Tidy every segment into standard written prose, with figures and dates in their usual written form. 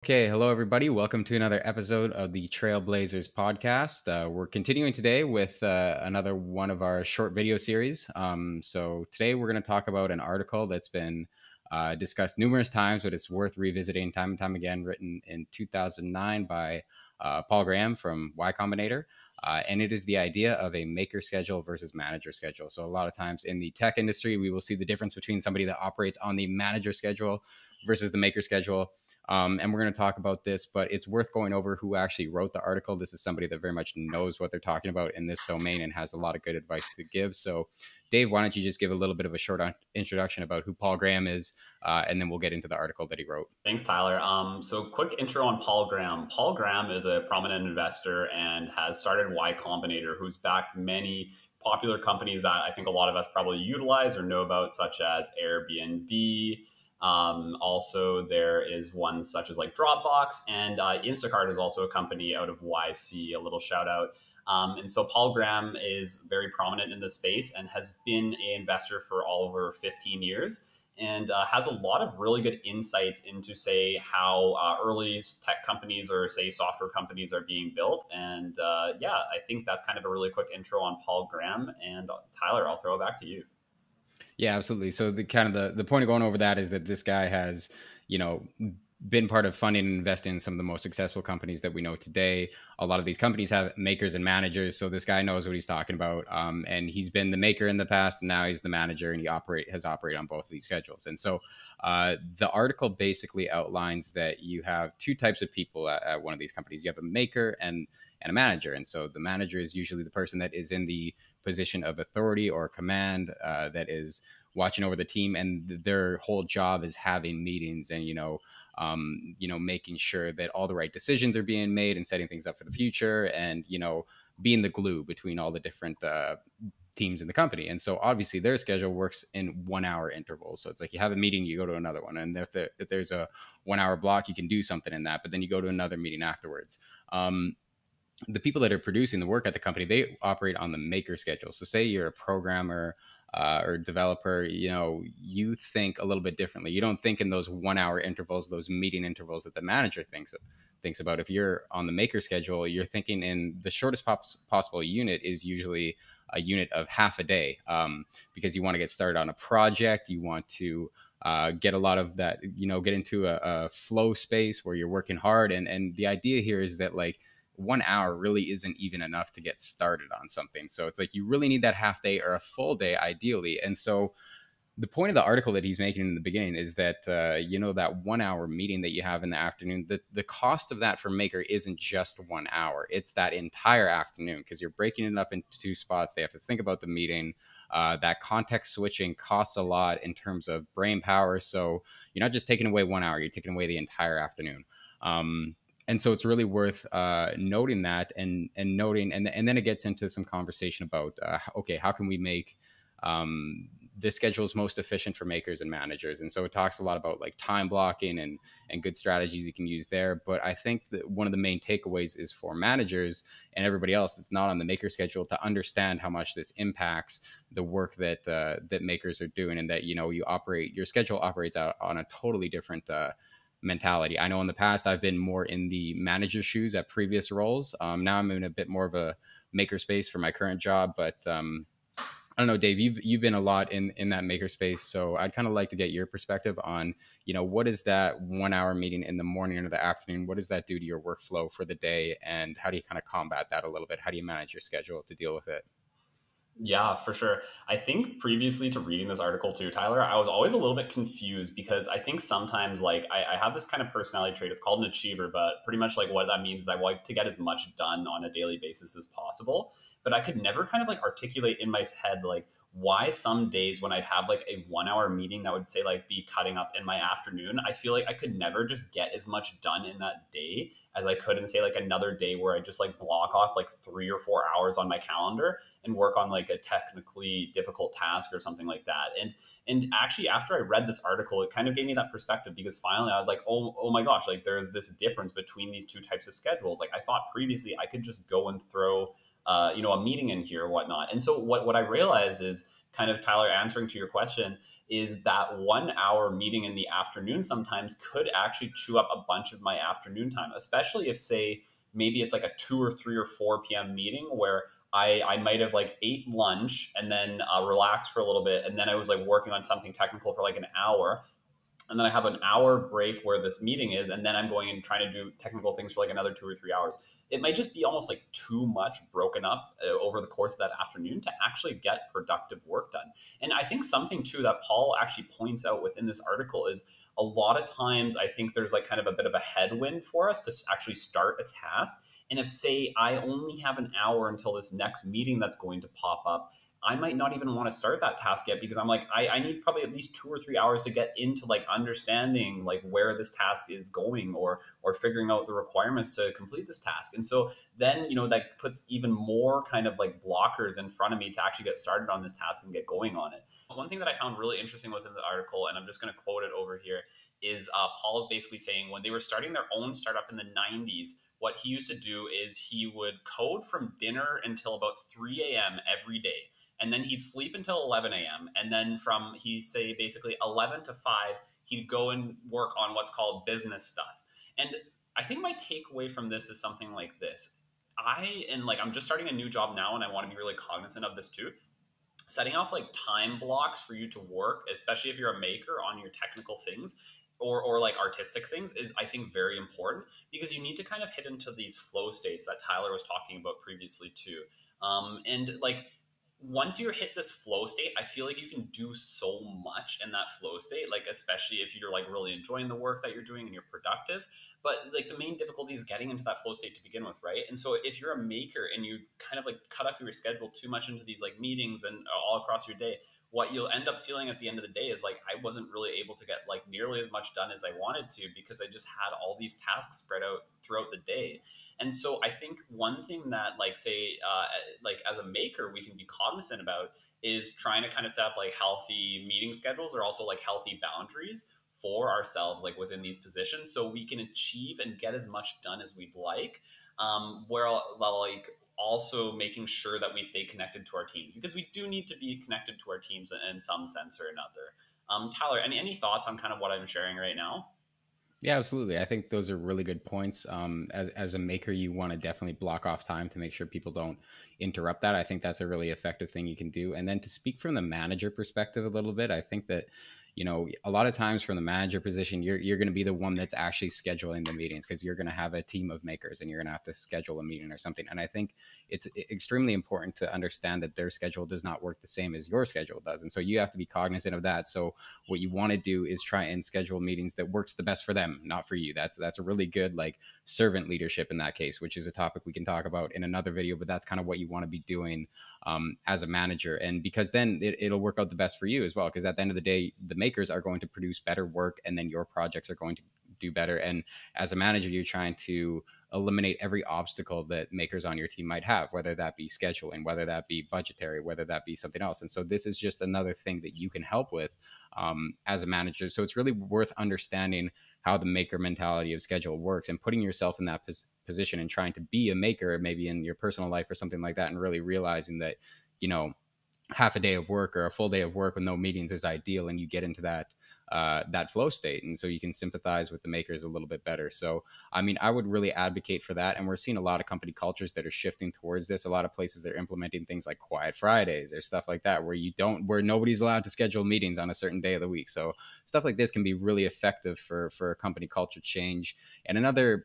Okay, hello everybody. Welcome to another episode of the Trailblazers podcast. We're continuing today with another one of our short video series. So today we're going to talk about an article that's been discussed numerous times, but it's worth revisiting time and time again. Written in 2009 by Paul Graham from Y Combinator. And it is the idea of a maker schedule versus manager schedule. So a lot of times in the tech industry, we will see the difference between somebody that operates on the manager schedule versus the maker schedule. And we're going to talk about this, but it's worth going over who actually wrote the article. This is somebody that very much knows what they're talking about in this domain and has a lot of good advice to give. So, Dave, why don't you just give a little bit of a short introduction about who Paul Graham is, and then we'll get into the article that he wrote. Thanks, Tyler. So quick intro on Paul Graham. Paul Graham is a prominent investor and has started Y Combinator, who's backed many popular companies that I think a lot of us probably utilize or know about, such as Airbnb. Also, there is one such as like Dropbox, and Instacart is also a company out of YC, a little shout out. And so Paul Graham is very prominent in the space and has been an investor for all over 15 years and has a lot of really good insights into, say, how early tech companies or, say, software companies are being built. And yeah, I think that's kind of a really quick intro on Paul Graham. And Tyler, I'll throw it back to you. Yeah, absolutely. So the point of going over that is that this guy has, you know, been part of funding and investing in some of the most successful companies that we know today. A lot of these companies have makers and managers, so this guy knows what he's talking about. And he's been the maker in the past, and now he's the manager, and he has operated on both of these schedules. And so the article basically outlines that you have two types of people at one of these companies. You have a maker and a manager. And so the manager is usually the person that is in the position of authority or command, that is watching over the team, and their whole job is having meetings and making sure that all the right decisions are being made and setting things up for the future, and being the glue between all the different teams in the company. And so obviously their schedule works in 1 hour intervals. So it's like you have a meeting, you go to another one, and if there's a 1 hour block, you can do something in that, but then you go to another meeting afterwards. The people that are producing the work at the company, they operate on the maker schedule. So say you're a programmer or developer, you think a little bit differently. You don't think in those 1 hour intervals, those meeting intervals that the manager thinks about. If you're on the maker schedule, you're thinking in the shortest possible unit is usually a unit of half a day, because you want to get started on a project. You want to get a lot of that, get into a flow space where you're working hard. And the idea here is that, like, 1 hour really isn't even enough to get started on something. So it's like you really need that half day or a full day ideally. And so the point of the article that he's making in the beginning is that, that 1 hour meeting that you have in the afternoon, the cost of that for maker isn't just 1 hour. It's that entire afternoon, because you're breaking it up into two spots. They have to think about the meeting. That context switching costs a lot in terms of brain power. So you're not just taking away 1 hour, you're taking away the entire afternoon. And so it's really worth noting that and noting, and then it gets into some conversation about, okay, how can we make this schedules most efficient for makers and managers? And so it talks a lot about like time blocking and good strategies you can use there. But I think that one of the main takeaways is for managers and everybody else that's not on the maker schedule to understand how much this impacts the work that that makers are doing, and that your schedule operates out on a totally different mentality. I know in the past I've been more in the manager shoes at previous roles. Now I'm in a bit more of a maker space for my current job, but I don't know, Dave, you've been a lot in that maker space. So I'd kind of like to get your perspective on, what is that 1 hour meeting in the morning or the afternoon? What does that do to your workflow for the day? And how do you kind of combat that a little bit? How do you manage your schedule to deal with it? Yeah, for sure. I think previously to reading this article too, Tyler, I was always a little bit confused because I think sometimes like I have this kind of personality trait. It's called an achiever, but pretty much like what that means is I like to get as much done on a daily basis as possible. But I could never kind of like articulate in my head like why some days when I'd have like a 1 hour meeting that would say like be cutting up in my afternoon, I feel like I could never just get as much done in that day as I could in, say, like another day where I just like block off like 3 or 4 hours on my calendar and work on like a technically difficult task or something like that. And actually after I read this article, it kind of gave me that perspective, because finally I was like, oh my gosh, like there's this difference between these two types of schedules. Like I thought previously I could just go and throw a meeting in here or whatnot. And so what I realized is kind of, Tyler, answering to your question, is that 1 hour meeting in the afternoon sometimes could actually chew up a bunch of my afternoon time, especially if, say, maybe it's like a 2 or 3 or 4 p.m. meeting where I might have like ate lunch and then relaxed for a little bit. And then I was like working on something technical for like an hour, and then I have an hour break where this meeting is, and then I'm going and trying to do technical things for like another 2 or 3 hours. It might just be almost like too much broken up over the course of that afternoon to actually get productive work done. And I think something too that Paul actually points out within this article is a lot of times I think there's like kind of a bit of a headwind for us to actually start a task. And if, say, I only have an hour until this next meeting that's going to pop up, I might not even want to start that task yet, because I'm like, I need probably at least 2 or 3 hours to get into like understanding like where this task is going, or figuring out the requirements to complete this task. And so then, that puts even more kind of like blockers in front of me to actually get started on this task and get going on it. One thing that I found really interesting within the article, and I'm just going to quote it over here, is Paul is basically saying when they were starting their own startup in the 90s, what he used to do is he would code from dinner until about 3 a.m. every day, and then he'd sleep until 11 a.m. And then from, he say, basically 11 to 5, he'd go and work on what's called business stuff. And I think my takeaway from this is something like this. I'm just starting a new job now, and I want to be really cognizant of this too. Setting off like time blocks for you to work, especially if you're a maker, on your technical things, or like artistic things, is, I think, very important, because you need to kind of hit into these flow states that Tyler was talking about previously too. And like, once you hit this flow state, I feel like you can do so much in that flow state, like especially if you're like really enjoying the work that you're doing and you're productive. But like the main difficulty is getting into that flow state to begin with, right? And so if you're a maker and you kind of like cut off your schedule too much into these like meetings and all across your day, what you'll end up feeling at the end of the day is like, I wasn't really able to get like nearly as much done as I wanted to, because I just had all these tasks spread out throughout the day. And so I think one thing that, like, say, like as a maker, we can be cognizant about is trying to kind of set up like healthy meeting schedules, or also like healthy boundaries for ourselves, like within these positions, so we can achieve and get as much done as we'd like, where like also making sure that we stay connected to our teams, because we do need to be connected to our teams in some sense or another. Tyler, any thoughts on kind of what I'm sharing right now? Yeah, absolutely. I think those are really good points. As a maker, you want to definitely block off time to make sure people don't interrupt that. I think that's a really effective thing you can do. And then to speak from the manager perspective a little bit, I think that, a lot of times from the manager position, you're going to be the one that's actually scheduling the meetings, because you're going to have a team of makers and you're going to have to schedule a meeting or something. And I think it's extremely important to understand that their schedule does not work the same as your schedule does. And so you have to be cognizant of that. So what you want to do is try and schedule meetings that works the best for them, not for you. That's a really good like servant leadership in that case, which is a topic we can talk about in another video. But that's kind of what you want to be doing as a manager, and because then it'll work out the best for you as well. Because at the end of the day, the makers are going to produce better work, and then your projects are going to do better. And as a manager, you're trying to eliminate every obstacle that makers on your team might have, whether that be scheduling, whether that be budgetary, whether that be something else. And so this is just another thing that you can help with as a manager. So it's really worth understanding how the maker mentality of schedule works, and putting yourself in that position and trying to be a maker, maybe in your personal life or something like that, and really realizing that, half a day of work or a full day of work with no meetings is ideal, and you get into that flow state, and so you can sympathize with the makers a little bit better. So I mean, I would really advocate for that, and we're seeing a lot of company cultures that are shifting towards this. A lot of places are implementing things like quiet Fridays or stuff like that, where nobody's allowed to schedule meetings on a certain day of the week. So stuff like this can be really effective for a company culture change. And another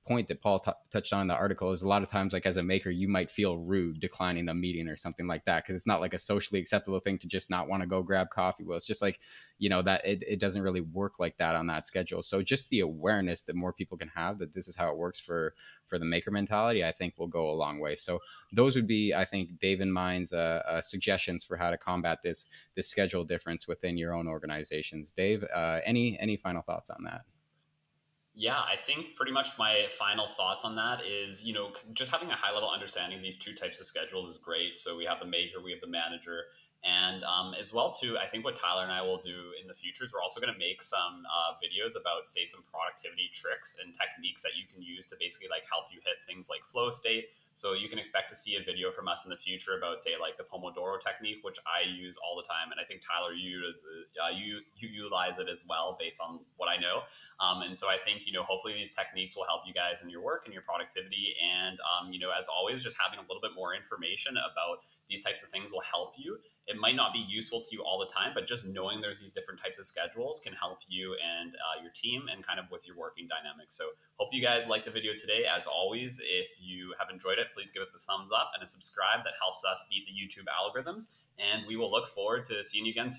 point that Paul touched on in the article is, a lot of times, like as a maker, you might feel rude declining a meeting or something like that, because it's not like a socially acceptable thing to just not want to go grab coffee. Well, it's just like, that it doesn't really work like that on that schedule. So just the awareness that more people can have that this is how it works for the maker mentality, I think will go a long way. So those would be, I think, Dave and mine's suggestions for how to combat this schedule difference within your own organizations. Dave, any final thoughts on that? Yeah, I think pretty much my final thoughts on that is, just having a high level understanding of these two types of schedules is great. So we have the maker, we have the manager, and as well too. I think what Tyler and I will do in the future is we're also going to make some videos about, say, some productivity tricks and techniques that you can use to basically like help you hit things like flow state. So you can expect to see a video from us in the future about, say, like the Pomodoro technique, which I use all the time, and I think Tyler, you utilize it as well, based on what I know. And so I think, hopefully these techniques will help you guys in your work and your productivity. And, as always, just having a little bit more information about these types of things will help you. It might not be useful to you all the time, but just knowing there's these different types of schedules can help you and your team and kind of with your working dynamics. So hope you guys liked the video today. As always, if you have enjoyed it, please give us a thumbs up and a subscribe. That helps us beat the YouTube algorithms. And we will look forward to seeing you again soon.